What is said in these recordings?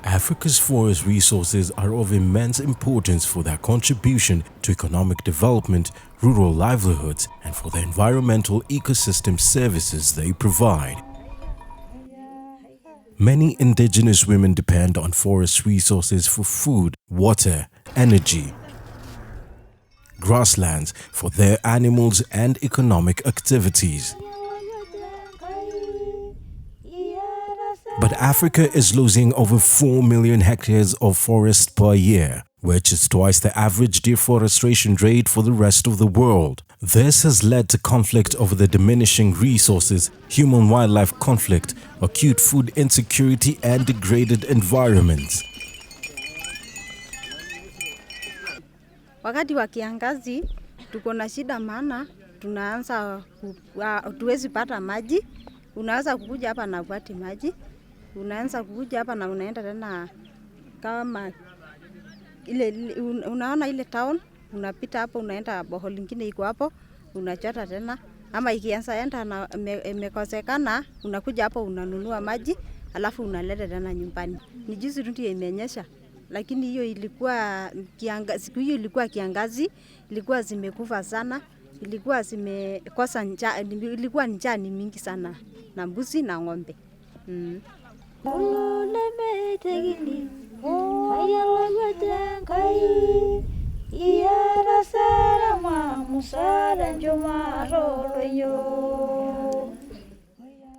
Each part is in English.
Africa's forest resources are of immense importance for their contribution to economic development, rural livelihoods, and for the environmental ecosystem services they provide. Many indigenous women depend on forest resources for food, water, energy, grasslands for their animals and economic activities. But Africa is losing over 4 million hectares of forest per year, which is twice the average deforestation rate for the rest of the world. This has led to conflict over the diminishing resources, human-wildlife conflict, acute food insecurity, and degraded environments. Wakati wa kiangazi tuko na shida, maana tunaanza tuwezi pata maji. Unaanza kukuja hapa na upati maji. Unaanza kukuja hapa na unaenda tena kama ile unaona ile town, unapita hapo unaenda bohol lingine iko hapo, unachota tena. Ama ikianza enda na imekosekana, unakuja hapo unanunua maji, alafu unaleta tena nyumbani. Ni juzi tu imenyesha, lakini hiyo ilikuwa siku hiyo ilikuwa kiangazi, ilikuwa zimekufa sana, ilikuwa zimekosa njaa, ilikuwa njaa ni mingi sana na mbuzi na ng'ombe.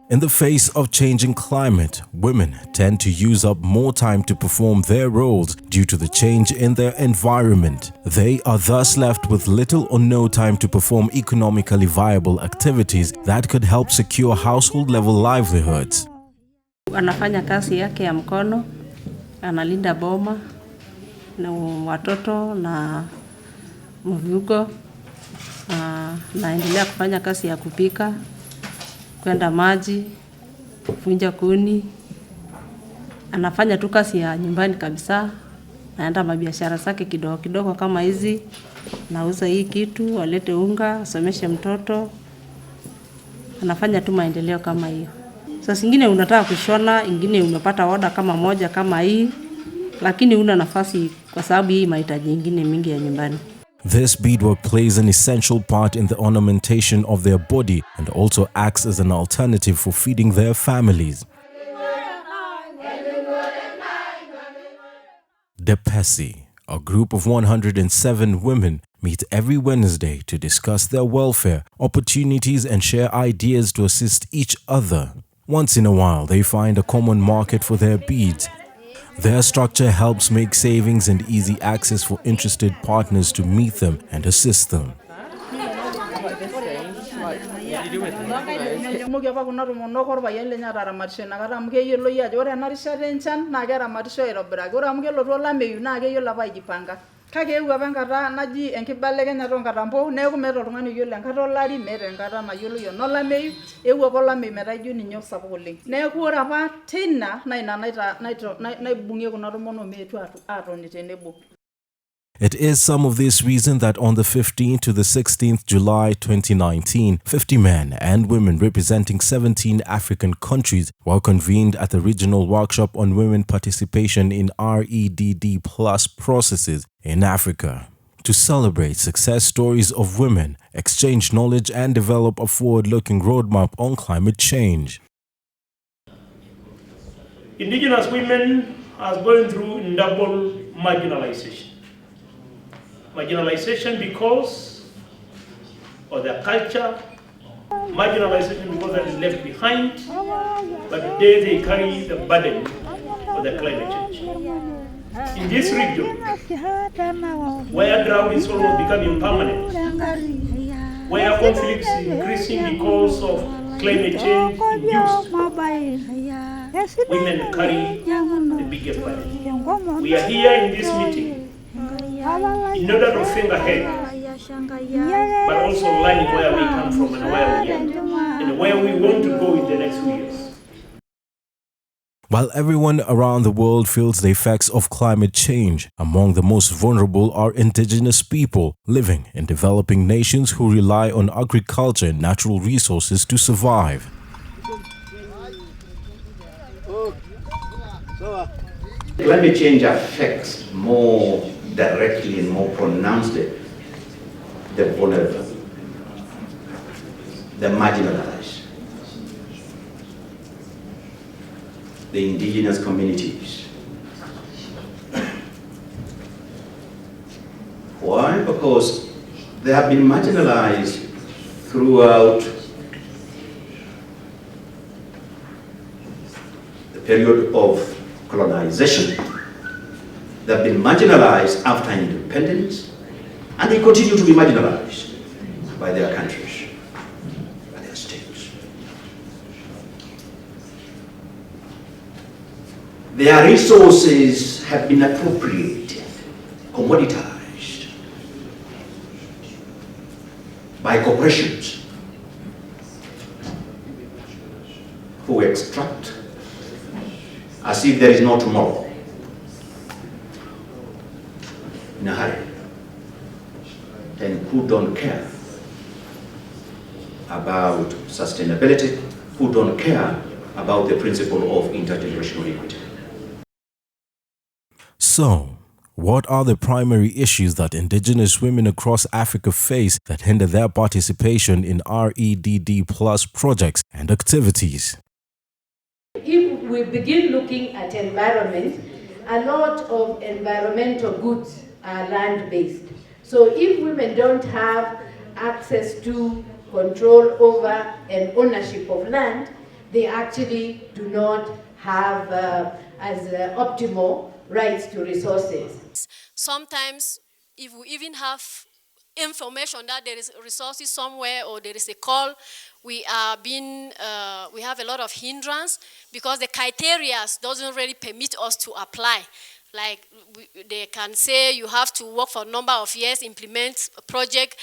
In the face of changing climate, women tend to use up more time to perform their roles due to the change in their environment. They are thus left with little or no time to perform economically viable activities that could help secure household-level livelihoods. Anafanya kazi yake ya mkono, analinda boma na watoto na mvugo, naendelea kufanya kazi ya kupika, kwenda maji, kufunja kuni. Anafanya tu kazi ya nyumbani kabisa. Naenda mabiashara zake kidogo kidogo kama hizi. Nauza hii kitu, walete unga, asomeshe mtoto. Anafanya tu maendeleo kama hiyo. Sasa zingine unataka kushona, ingine umepata order kama moja kama hii, lakini una nafasi kwa sababu hii mahitaji ingine mingi ya nyumbani. This beadwork plays an essential part in the ornamentation of their body and also acts as an alternative for feeding their families. Depesi, a group of 107 women, meet every Wednesday to discuss their welfare, opportunities, and share ideas to assist each other. Once in a while, they find a common market for their beads. Their structure helps make savings and easy access for interested partners to meet them and assist them. Kake uwa enkata naji enkibelekenyata onkatampo neeku meeta oltung'ani oyiolo enkata olari meeta enkata nayiolo eno olameyu eewuo apa olameyu metaa ijo ninye osapuk oleng. Neeku ore apa teina naa ina naibung'ie kuna tomonok meetu aatoni tenebo. It is some of this reason that on the 15th to the 16th July 2019, 50 men and women representing 17 African countries were convened at the regional workshop on women participation in REDD+ processes in Africa to celebrate success stories of women, exchange knowledge, and develop a forward-looking roadmap on climate change. Indigenous women are going through double marginalization. Marginalization because of their culture, marginalization because they are left behind, but today they carry the burden of the climate change. In this region, where drought is almost becoming permanent, where conflicts is increasing because of climate change induced, women carry the biggest burden. We are here in this meeting in order to think ahead, but also learning where we come from and where we are, and where we want to go in the next few years. While everyone around the world feels the effects of climate change, among the most vulnerable are indigenous people living in developing nations who rely on agriculture and natural resources to survive. Climate change affects more directly and more pronounced the vulnerable, the marginalized, the indigenous communities. Why? Because they have been marginalized throughout the period of colonization. They have been marginalized after independence, and they continue to be marginalized by their countries, by their states. Their resources have been appropriated, commoditized by corporations who extract as if there is no tomorrow, in a hurry, and who don't care about sustainability, who don't care about the principle of intergenerational equity. So, what are the primary issues that indigenous women across Africa face that hinder their participation in REDD Plus projects and activities? If we begin looking at environment, a lot of environmental goods are land-based. So if women don't have access to, control over, and ownership of land, they actually do not have as optimal rights to resources. Sometimes, if we even have information that there is resources somewhere or there is a call, we have a lot of hindrance because the criteria doesn't really permit us to apply. Like they can say you have to work for a number of years, implement a project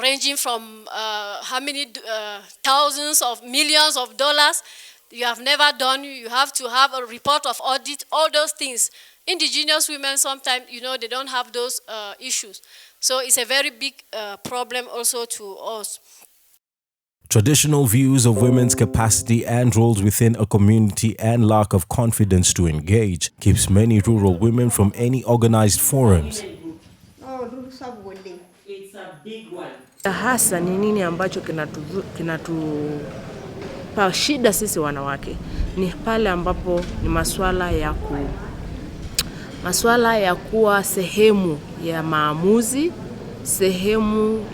ranging from how many thousands of millions of dollars you have never done. You have to have a report of audit, all those things. Indigenous women sometimes, they don't have those issues. So it's a very big problem also to us. Traditional views of women's capacity and roles within a community and lack of confidence to engage keeps many rural women from any organized forums. Hasa ni nini ambacho kinatupa shida sisi wanawake? Ni pale ambapo ni masuala ya kuwa sehemu ya maamuzi, sehemu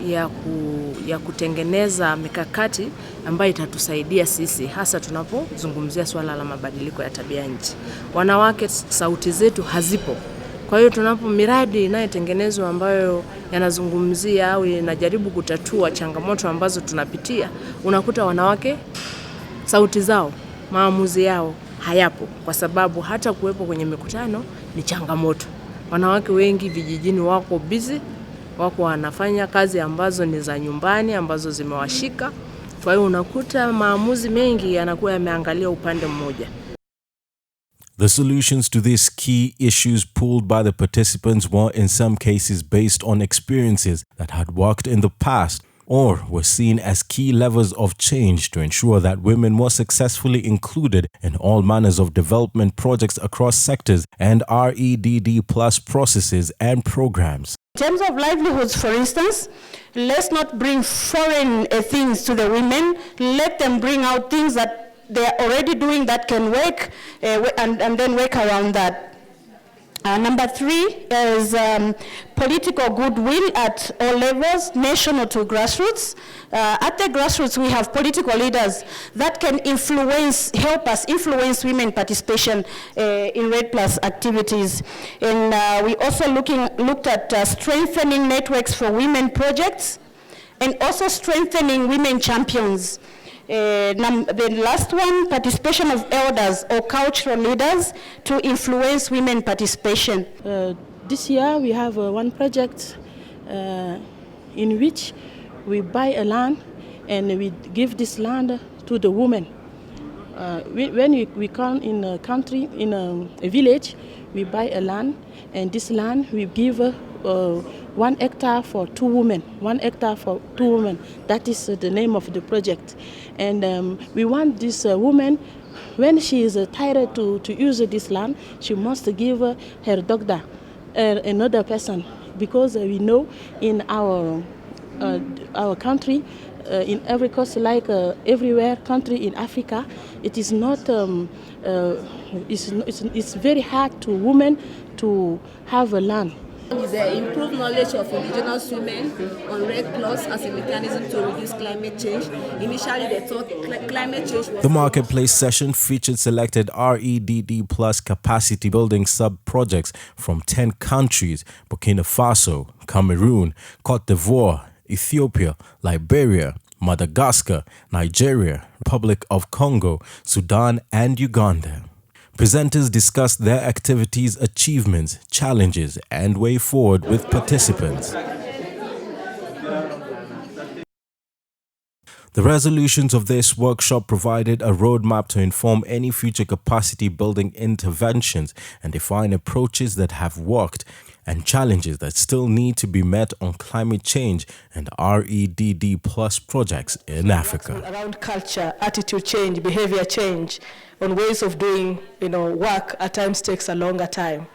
ya kutengeneza mikakati ambayo itatusaidia sisi, hasa tunapozungumzia swala la mabadiliko ya tabia nchi. Wanawake sauti zetu hazipo. Kwa hiyo tunapo miradi inayotengenezwa ambayo yanazungumzia au inajaribu kutatua changamoto ambazo tunapitia, unakuta wanawake sauti zao, maamuzi yao hayapo, kwa sababu hata kuwepo kwenye mikutano ni changamoto. Wanawake wengi vijijini wako busy, wako wanafanya kazi ambazo ni za nyumbani ambazo zimewashika. Kwa hiyo unakuta maamuzi mengi yanakuwa yameangalia upande mmoja. The solutions to these key issues pulled by the participants were in some cases based on experiences that had worked in the past or were seen as key levers of change to ensure that women were successfully included in all manners of development projects across sectors and REDD Plus processes and programs. In terms of livelihoods, for instance, let's not bring foreign things to the women. Let them bring out things that they are already doing that can work, and then work around that. Number 3 is political goodwill at all levels, national to grassroots. At the grassroots, we have political leaders that can help us influence women participation in REDD+ activities. And we also looked at strengthening networks for women projects, and also strengthening women champions. The last one, participation of elders or cultural leaders to influence women participation. This year we have one project in which we buy a land and we give this land to the women. when we come in a country, in a village, we buy a land, and this land we give 1 hectare for 2 women. 1 hectare for 2 women. That is the name of the project. And we want this woman, when she is tired to use this land, she must give her doctor, another person, because we know in our country, in every coast, like everywhere country in Africa, it is not. It's very hard to women to have a land. Is improved knowledge of indigenous women on REDD+ as a mechanism to reduce climate change. Initially, they thought climate change was... The marketplace session featured selected REDD+ capacity building sub-projects from 10 countries: Burkina Faso, Cameroon, Cote d'Ivoire, Ethiopia, Liberia, Madagascar, Nigeria, Republic of Congo, Sudan, and Uganda. Presenters discussed their activities, achievements, challenges, and way forward with participants. The resolutions of this workshop provided a roadmap to inform any future capacity building interventions and define approaches that have worked and challenges that still need to be met on climate change and REDD+ projects in Africa. Around culture, attitude change, behavior change, on ways of doing, work at times takes a longer time.